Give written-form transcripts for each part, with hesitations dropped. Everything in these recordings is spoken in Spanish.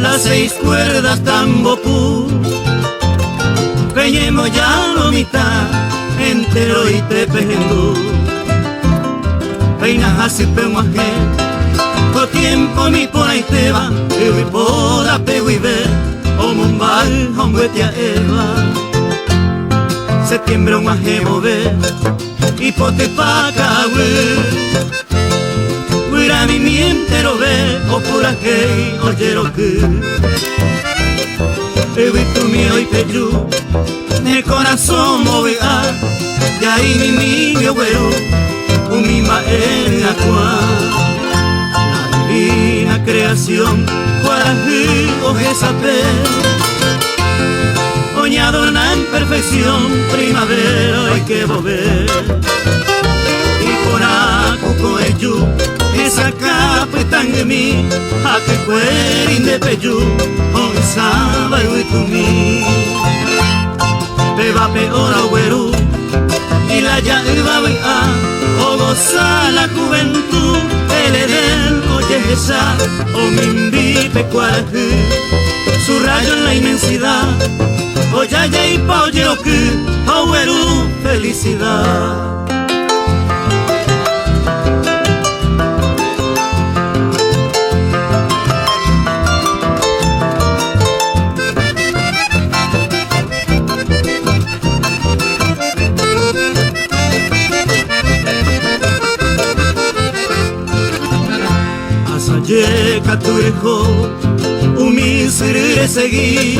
las 6 cuerdas tambopú, peñemo ya lo mitad entero y te pejendú. Peinas así peguaje, por tiempo mi por ahí te va, y por apego y ver, o mumbal, hombre tía Eva. Septiembre un aje mover, y pote pa cahuir. Huira mi mientero ve, o pura que, oye lo que. Ewi tu mi hoy peyu, el corazón movea, y ahí mi güero, un mima en la cual. La divina creación, cuarají, oje saber. Oñadona en perfección, primavera hay que volver. Y por acuco ello, esa capa tan en mí, a que cuerin de peyu, on sábado y tu mí. Beba peor a güero, y la ya iba a, o goza la juventud, el edén, oye esa, o mi invipe cuarají, su rayo en la inmensidad. Oye y pa oye lo que, aueru, felicidad. Llega tu hijo, un miserere seguir,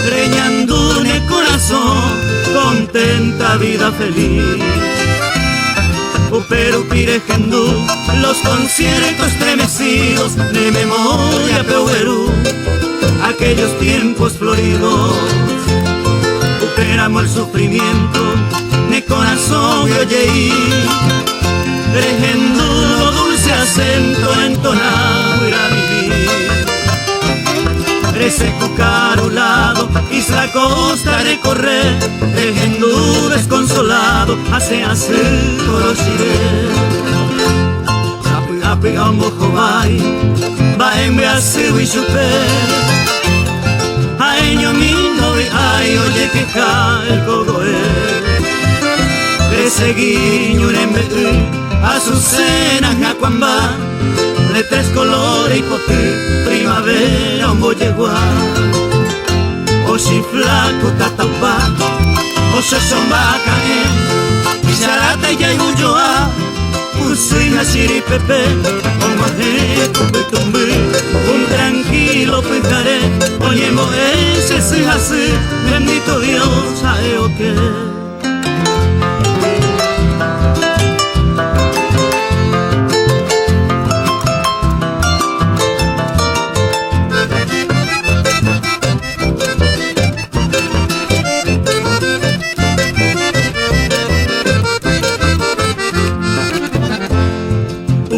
reñando en el corazón, contenta vida feliz. Pero pirejendú, los conciertos estremecidos de memoria peuerú, aquellos tiempos floridos. Superamos el sufrimiento de corazón y oyeí, rejendú dulce acento entonado irá a vivir. Reseco carolado, isla costa recorrer, rejendú desconsolado, hace coroshire. Sapi api ambojo vai, va en hace wishuper. Aeño mino y ay oye que cae el cogoel. Reseguiño en Azucena, Jacuambá, de 3 colores y potí, primavera, un boyeguá. O chiflaco, tatapá, o xoxomba, caen, y charata y yayuyoá, Usuina, chiripepe, o maje, tumbi, un tranquilo penjaré, oñemo ese si así, bendito Dios, sabe o qué.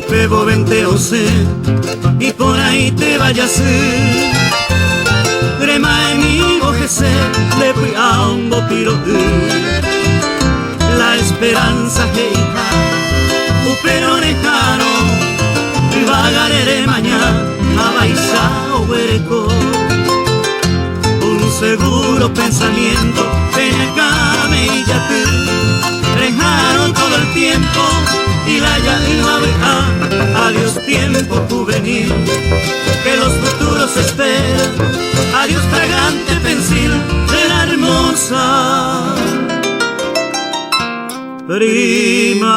Bebo vente o sé, y por ahí te vayas. Grema en mi bojese, le fui a un bopiro. La esperanza que hija, pero lejano, y vagaré mañana a Baiza o Huereco. Un seguro pensamiento, penecame y ya te dejaron todo el tiempo. Y la ya iba a adiós tiempo juvenil, que los futuros esperan, adiós fragante pensil de la hermosa primavera.